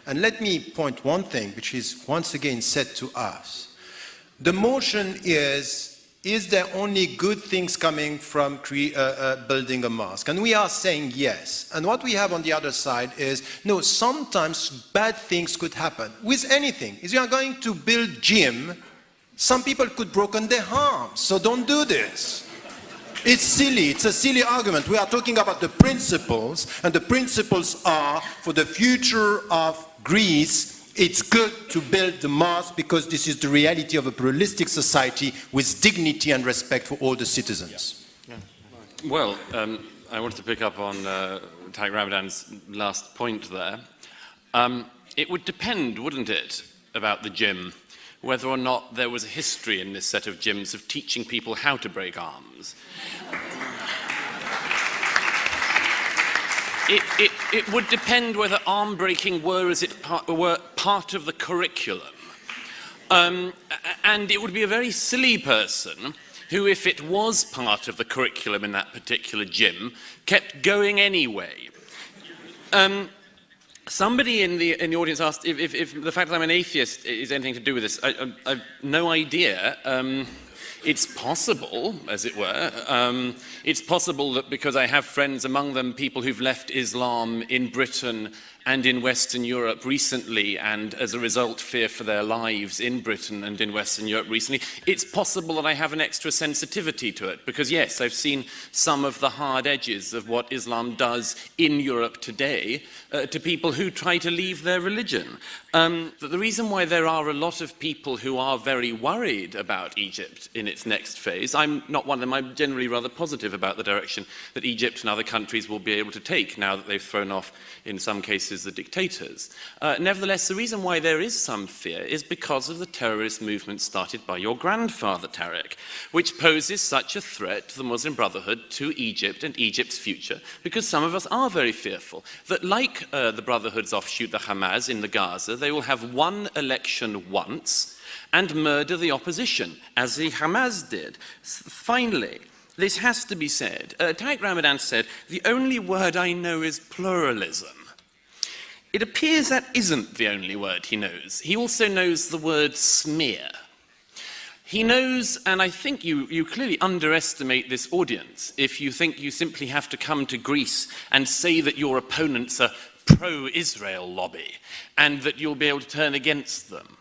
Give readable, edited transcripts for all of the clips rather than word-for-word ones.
And let me point one thing, which is once again said to us. The motion is there only good things coming from building a mosque? And we are saying yes. And what we have on the other side is, no, sometimes bad things could happen with anything. If you are going to build gym, some people could broken their arms, so don't do this. It's silly, it's a silly argument. We are talking about the principles, and the principles are, for the future of Greece, it's good to build the mosque because this is the reality of a pluralistic society with dignity and respect for all the citizens. Yeah. Well, I wanted to pick up on Tariq Ramadan's last point there. It would depend, wouldn't it, about the gym, whether or not there was a history in this set of gyms of teaching people how to break arms. It would depend whether arm breaking were part of the curriculum. And it would be a very silly person who, if it was part of the curriculum in that particular gym, kept going anyway. Somebody in the audience asked if the fact that I'm an atheist is anything to do with this. I've no idea. It's possible, as it were. It's possible that because I have friends, among them people who've left Islam in Britain and in Western Europe recently, and as a result fear for their lives in Britain and in Western Europe recently, it's possible that I have an extra sensitivity to it, because yes, I've seen some of the hard edges of what Islam does in Europe today to people who try to leave their religion. The reason why there are a lot of people who are very worried about Egypt in its next phase, I'm not one of them, I'm generally rather positive about the direction that Egypt and other countries will be able to take now that they've thrown off, in some cases, the dictators. Nevertheless, the reason why there is some fear is because of the terrorist movement started by your grandfather, Tariq, which poses such a threat to the Muslim Brotherhood, to Egypt and Egypt's future, because some of us are very fearful that, like the Brotherhood's offshoot, the Hamas in the Gaza, they will have one election once and murder the opposition, as the Hamas did. Finally, this has to be said. Tariq Ramadan said, "The only word I know is pluralism." It appears that isn't the only word he knows. He also knows the word smear. He knows, and I think you clearly underestimate this audience if you think you simply have to come to Greece and say that your opponents are pro-Israel lobby and that you'll be able to turn against them.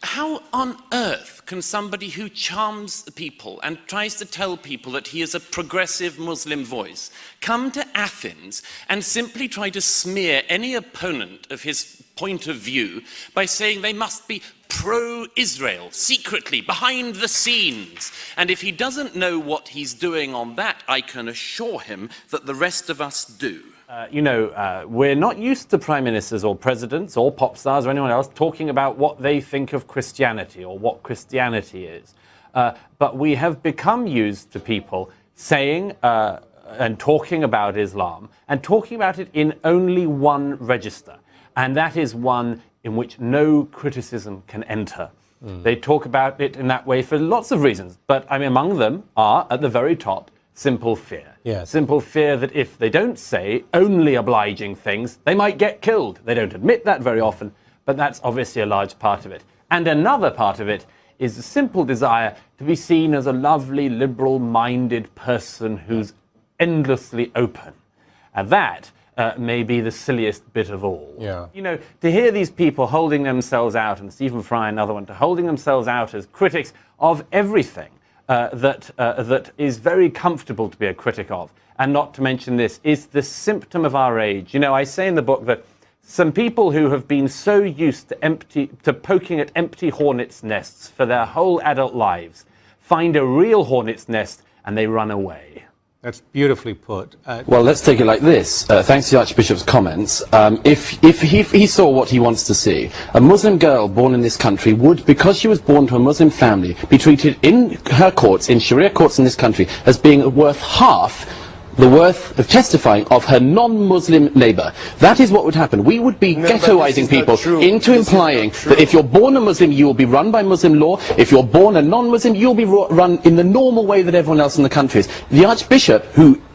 How on earth can somebody who charms the people and tries to tell people that he is a progressive Muslim voice come to Athens and simply try to smear any opponent of his point of view by saying they must be pro-Israel, secretly, behind the scenes? And if he doesn't know what he's doing on that, I can assure him that the rest of us do. We're not used to prime ministers or presidents or pop stars or anyone else talking about what they think of Christianity or what Christianity is. But we have become used to people saying and talking about Islam and talking about it in only one register. And that is one in which no criticism can enter. They talk about it in that way for lots of reasons. But I mean, among them are, at the very top, simple fear. Yes. Simple fear that if they don't say only obliging things, they might get killed. They don't admit that very often, but that's obviously a large part of it. And another part of it is the simple desire to be seen as a lovely, liberal-minded person who's endlessly open. And that may be the silliest bit of all. Yeah. To hear these people holding themselves out, and Stephen Fry, another one, to holding themselves out as critics of everything, that is very comfortable to be a critic of, and not to mention this, is the symptom of our age. I say in the book that some people who have been so used to poking at empty hornets' nests for their whole adult lives find a real hornet's nest and they run away. That's beautifully put. Well, let's take it like this. Thanks to the Archbishop's comments, if he saw what he wants to see, a Muslim girl born in this country would, because she was born to a Muslim family, be treated in her courts, in Sharia courts in this country, as being worth half the worth of testifying of her non-Muslim neighbour. That is what would happen. We would be ghettoizing people into implying that if you're born a Muslim, you will be run by Muslim law. If you're born a non-Muslim, you'll be run in the normal way that everyone else in the country is. The Archbishop,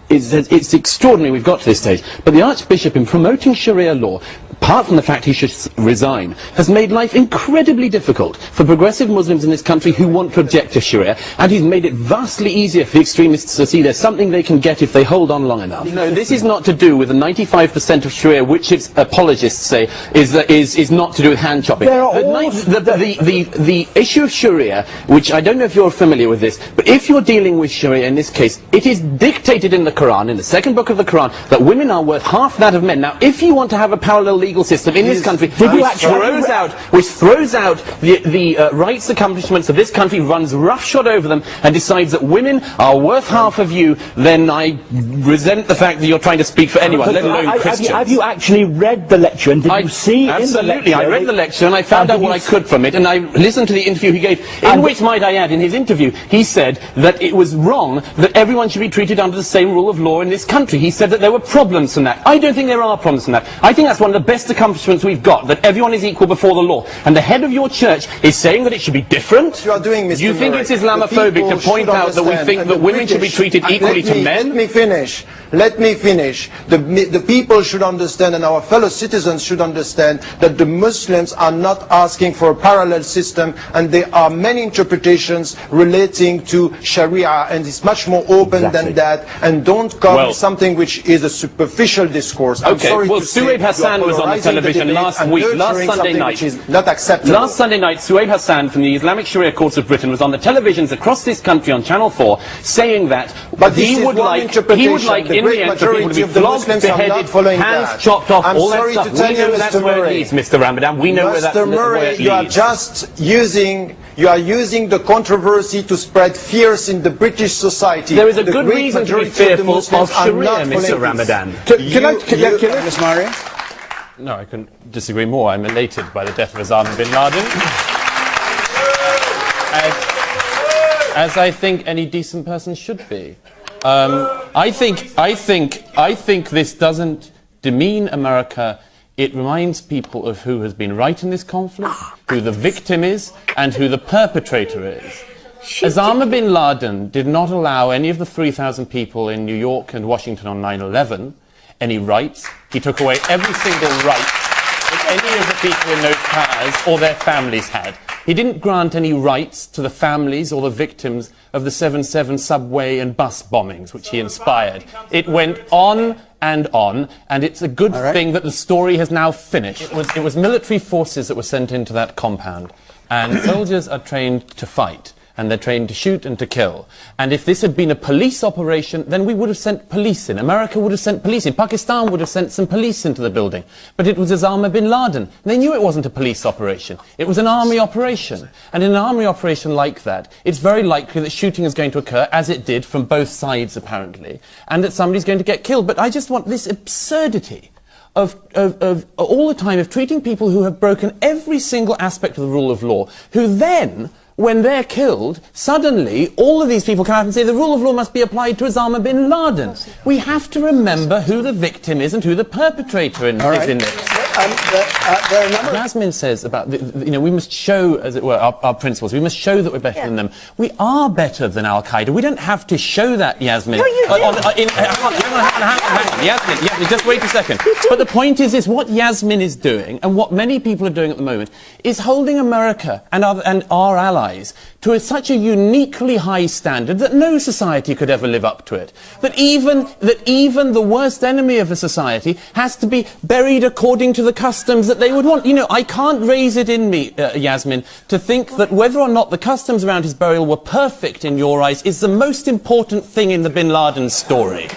it's extraordinary we've got to this stage, but the Archbishop, in promoting Sharia law, apart from the fact he should resign, has made life incredibly difficult for progressive Muslims in this country who want to object to Sharia, and he's made it vastly easier for the extremists to see there's something they can get if they hold on long enough. No, this is not to do with the 95% of Sharia which its apologists say is not to do with hand chopping. The issue of Sharia, which I don't know if you're familiar with this, but if you're dealing with Sharia in this case, it is dictated in the Quran, in the second book of the Quran, that women are worth half that of men. Now, if you want to have a parallel legal system in this country, which throws out the rights accomplishments of this country, runs roughshod over them, and decides that women are worth half of you, then I resent the fact that you're trying to speak for anyone, let alone Christians. Have you actually read the lecture, and did you see in the lecture? I read the lecture, and I found out what I could from it, and I listened to the interview he gave, in which, might I add, in his interview, he said that it was wrong that everyone should be treated under the same rule of law in this country. He said that there were problems from that. I don't think there are problems from that. I think that's one of the best accomplishments we've got, that everyone is equal before the law. And the head of your church is saying that it should be different. You are doing, Mr. Do you think it's Islamophobic to point out that we think that women should be treated equally to men? Let me finish. Let me finish. The people should understand, and our fellow citizens should understand, that the Muslims are not asking for a parallel system, and there are many interpretations relating to Sharia, and it's much more open than that, and don't come with something which is a superficial discourse. I'm sorry to say, Suhaib Hassan was on the television last Sunday night. Not acceptable. Last Sunday night, Suhaib Hassan from the Islamic Sharia Courts of Britain was on the televisions across this country on Channel 4 saying that he would like in the end for people to be flogged, beheaded, hands chopped off, all that stuff. We know that's where it leads, Mr. Ramadan. We know where it leads. You are just using the controversy to spread fears in the British society. There is a good reason to be fearful of Sharia, Mr. Ramadan. Can Ms. Maria? No, I couldn't disagree more. I'm elated by the death of Osama bin Laden. As I think any decent person should be. I think this doesn't demean America. It reminds people of who has been right in this conflict, who the victim is, and who the perpetrator is. Osama bin Laden did not allow any of the 3,000 people in New York and Washington on 9/11 any rights. He took away every single right that any of the people in those cars or their families had. He didn't grant any rights to the families or the victims of the 7/7 subway and bus bombings, which he inspired. It went on, and it's a good thing that the story has now finished. It was military forces that were sent into that compound, and soldiers are trained to fight, and they're trained to shoot and to kill. And if this had been a police operation, then we would have sent police in. America would have sent police in. Pakistan would have sent some police into the building. But it was Osama bin Laden. They knew it wasn't a police operation. It was an army operation. And in an army operation like that, it's very likely that shooting is going to occur, as it did from both sides apparently, and that somebody's going to get killed. But I just want this absurdity of all the time of treating people who have broken every single aspect of the rule of law, who then, when they're killed, suddenly all of these people come out and say the rule of law must be applied to Osama bin Laden. We have to remember who the victim is and who the perpetrator is in this. Yasmin says about, we must show, as it were, our principles. We must show that we're better than them. We are better than Al-Qaeda. We don't have to show that, Yasmin. No, you do. Yasmin, just wait a second. But the point is what Yasmin is doing, and what many people are doing at the moment, is holding America and our allies to such a uniquely high standard that no society could ever live up to it. That even the worst enemy of a society has to be buried according to the customs that they would want. I can't raise it in me, Yasmin, to think that whether or not the customs around his burial were perfect in your eyes is the most important thing in the bin Laden story.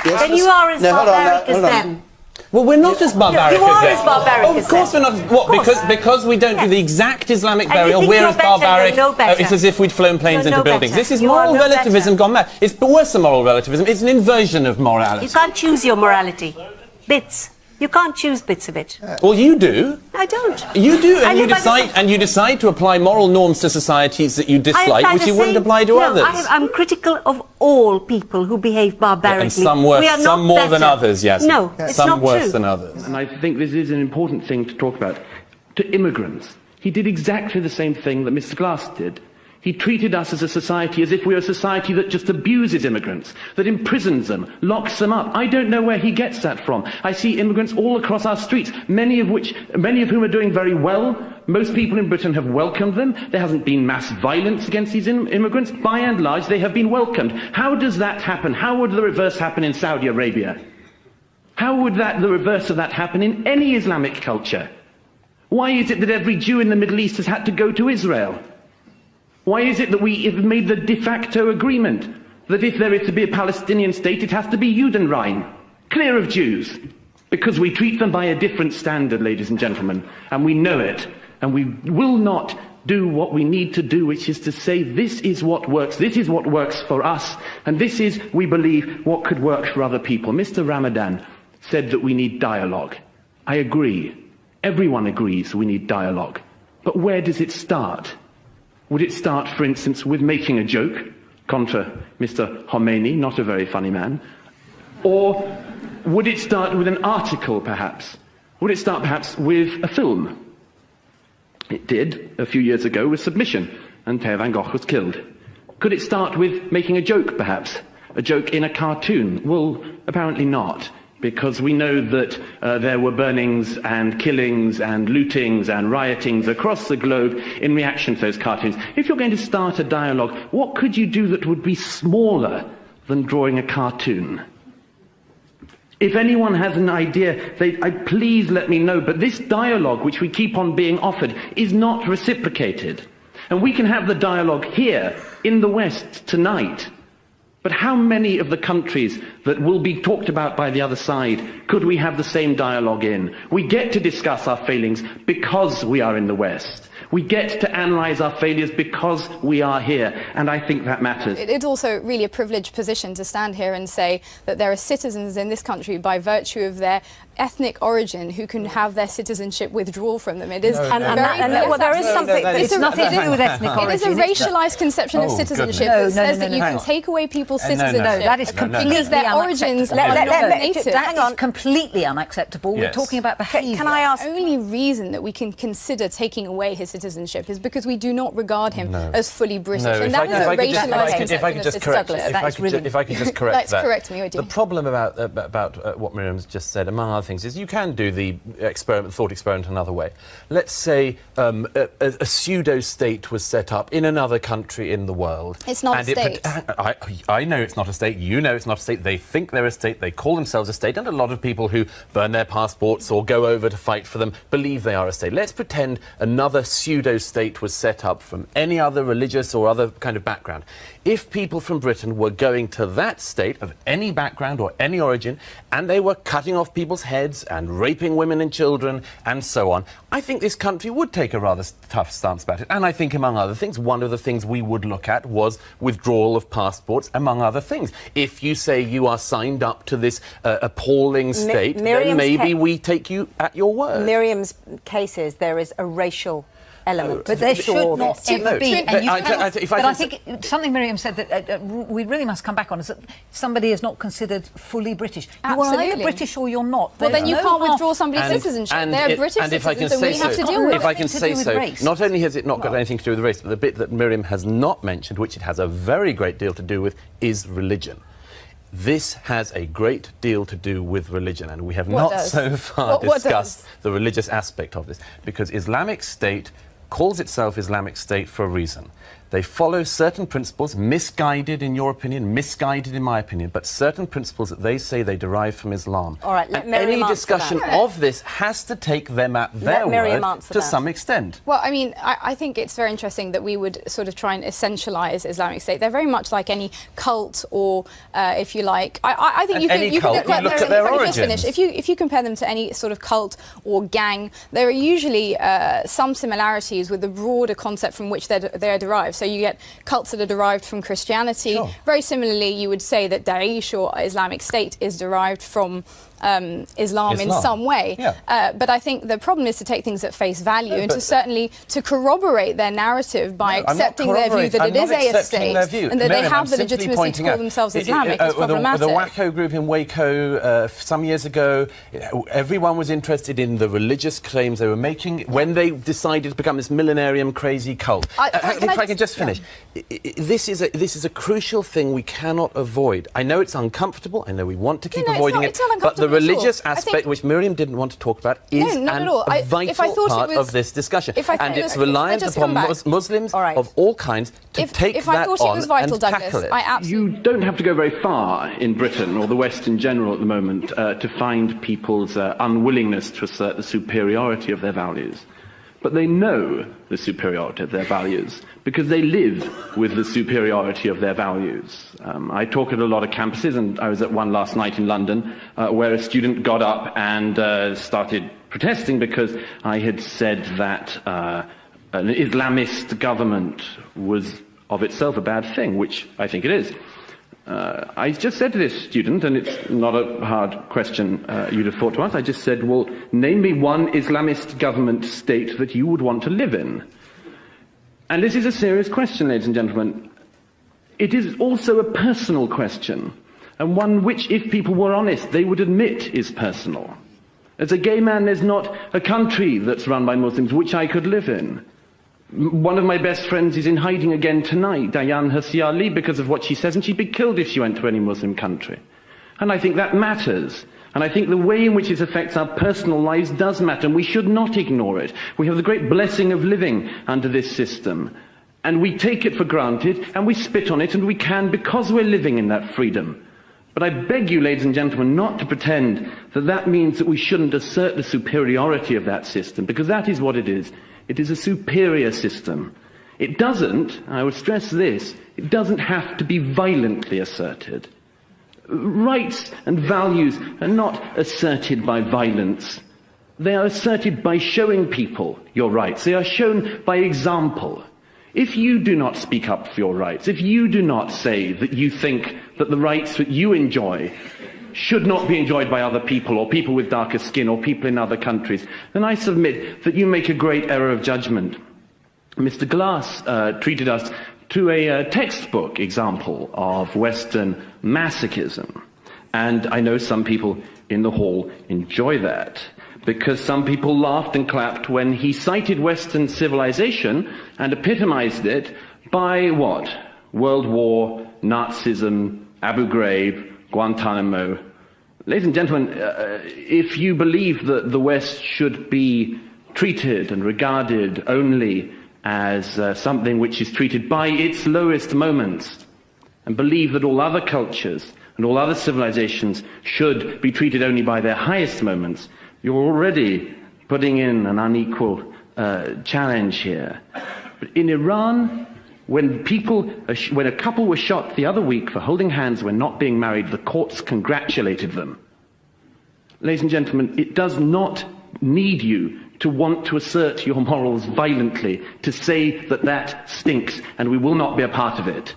Then you are as barbaric as them. Well, we're not as barbaric you are as as barbaric of course we're not. What? Because we don't do the exact Islamic burial, we're as barbaric. It's as if we'd flown planes into buildings. This is moral relativism gone mad. It's worse than moral relativism. It's an inversion of morality. You can't choose your morality. Bits. You can't choose bits of it. Well, you do. I don't. You do, and you decide to apply moral norms to societies that you dislike, which you wouldn't apply to others. I'm critical of all people who behave barbarically. And some worse, some more than others, yes. No, it's some not worse true. than others. And I think this is an important thing to talk about. To immigrants, he did exactly the same thing that Mr. Glass did. He treated us as a society as if we were a society that just abuses immigrants, that imprisons them, locks them up. I don't know where he gets that from. I see immigrants all across our streets, many of whom are doing very well. Most people in Britain have welcomed them. There hasn't been mass violence against these immigrants. By and large, they have been welcomed. How does that happen? How would the reverse happen in Saudi Arabia? How would the reverse of that happen in any Islamic culture? Why is it that every Jew in the Middle East has had to go to Israel? Why is it that we have made the de facto agreement that if there is to be a Palestinian state, it has to be Judenrein, clear of Jews? Because we treat them by a different standard, ladies and gentlemen, and we know it, and we will not do what we need to do, which is to say this is what works for us, and this is, we believe, what could work for other people. Mr. Ramadan said that we need dialogue. I agree. Everyone agrees we need dialogue. But where does it start? Would it start, for instance, with making a joke, contra Mr. Khomeini, not a very funny man? Or would it start with an article, perhaps? Would it start, perhaps, with a film? It did, a few years ago, with Submission, and Theo van Gogh was killed. Could it start with making a joke, perhaps? A joke in a cartoon? Well, apparently not. Because we know that there were burnings and killings and lootings and riotings across the globe in reaction to those cartoons. If you're going to start a dialogue, what could you do that would be smaller than drawing a cartoon? If anyone has an idea, please let me know. But this dialogue, which we keep on being offered, is not reciprocated. And we can have the dialogue here in the West tonight. But how many of the countries that will be talked about by the other side could we have the same dialogue in? We get to discuss our failings because we are in the West. We get to analyse our failures because we are here, and I think that matters. It's also really a privileged position to stand here and say that there are citizens in this country by virtue of their ethnic origin who can have their citizenship withdrawn from them. It is there is something. It's nothing to do with ethnic origin. It is a racialised conception of citizenship that says that you can take away people's citizenship. No, that is completely their origins are native. Hang on, completely unacceptable. Yes. We're talking about behaviour. Can I ask? The only reason that we can consider taking away his citizenship is because we do not regard him as fully British, and that is a racialised conception of citizenship. If I could just correct Let's that. correct me, The problem about what Miriam's just said, among other things, is you can do the thought experiment another way. Let's say a pseudo-state was set up in another country in the world. It's not a state. I know it's not a state. You know it's not a state. They think they're a state. They call themselves a state. And a lot of people who burn their passports or go over to fight for them believe they are a state. Let's pretend another pseudo-state was set up from any other religious or other kind of background. If people from Britain were going to that state of any background or any origin, and they were cutting off people's heads and raping women and children and so on, I think this country would take a rather tough stance about it. And I think, among other things, one of the things we would look at was withdrawal of passports, among other things. If you say you are signed up to this appalling state, then maybe we take you at your word. Miriam's case is there is a racial element. But there should not ever be. But I think something Miriam said that we really must come back on is that somebody is not considered fully British. Absolutely. You are either British or you're not. Well, then you can't withdraw somebody's citizenship. They're British citizens, so we have to deal with it. If I can say so, not only has it not got anything to do with race, but the bit that Miriam has not mentioned, which it has a very great deal to do with, is religion. This has a great deal to do with religion, and we have not so far discussed the religious aspect of this, because Islamic State calls itself Islamic State for a reason. They follow certain principles, misguided in your opinion, misguided in my opinion, but certain principles that they say they derive from Islam. All right, and any discussion of this has to take them at their word to some extent. Well, I mean, I think it's very interesting that we would sort of try and essentialise Islamic State. They're very much like any cult or, if you like, I think you can look at their origins. Just finish. If you compare them to any sort of cult or gang, there are usually some similarities with the broader concept from which they're derived. So you get cults that are derived from Christianity. Sure. Very similarly, you would say that Daesh or Islamic State is derived from Islam in some way. Yeah. But I think the problem is to take things at face value and to corroborate their narrative by accepting their view that it is a state and that they have the legitimacy to call themselves Islamic. It's problematic. The Wacko group in Waco some years ago, everyone was interested in the religious claims they were making when they decided to become this millenarium crazy cult. If I can just finish. This is a crucial thing we cannot avoid. I know it's uncomfortable. I know we want to keep avoiding it, but the religious aspect, which Miriam didn't want to talk about, is a vital part of this discussion. And it's reliant upon Muslims of all kinds to take that on and tackle it. You don't have to go very far in Britain or the West in general at the moment to find people's unwillingness to assert the superiority of their values. But they know the superiority of their values because they live with the superiority of their values. I talk at a lot of campuses, and I was at one last night in London where a student got up and started protesting because I had said that an Islamist government was of itself a bad thing, which I think it is. I just said to this student, and it's not a hard question you'd have thought to ask, I just said, well, name me one Islamist government state that you would want to live in. And this is a serious question, ladies and gentlemen. It is also a personal question, and one which, if people were honest, they would admit is personal. As a gay man, there's not a country that's run by Muslims which I could live in. One of my best friends is in hiding again tonight, Dayan Hassi Ali, because of what she says, and she'd be killed if she went to any Muslim country. And I think that matters. And I think the way in which this affects our personal lives does matter, and we should not ignore it. We have the great blessing of living under this system. And we take it for granted, and we spit on it, and we can because we're living in that freedom. But I beg you, ladies and gentlemen, not to pretend that that means that we shouldn't assert the superiority of that system, because that is what it is. It is a superior system. It doesn't, I would stress this, it doesn't have to be violently asserted. Rights and values are not asserted by violence. They are asserted by showing people your rights. They are shown by example. If you do not speak up for your rights, if you do not say that you think that the rights that you enjoy should not be enjoyed by other people, or people with darker skin, or people in other countries, then I submit that you make a great error of judgment. Mr. Glass treated us to a textbook example of Western masochism. And I know some people in the hall enjoy that, because some people laughed and clapped when he cited Western civilization and epitomized it by what? World War, Nazism, Abu Ghraib, Guantanamo. Ladies and gentlemen, if you believe that the West should be treated and regarded only as something which is treated by its lowest moments, and believe that all other cultures and all other civilizations should be treated only by their highest moments, you're already putting in an unequal challenge here. But in Iran, when a couple were shot the other week for holding hands when not being married, the courts congratulated them. Ladies and gentlemen, it does not need you to want to assert your morals violently, to say that that stinks and we will not be a part of it.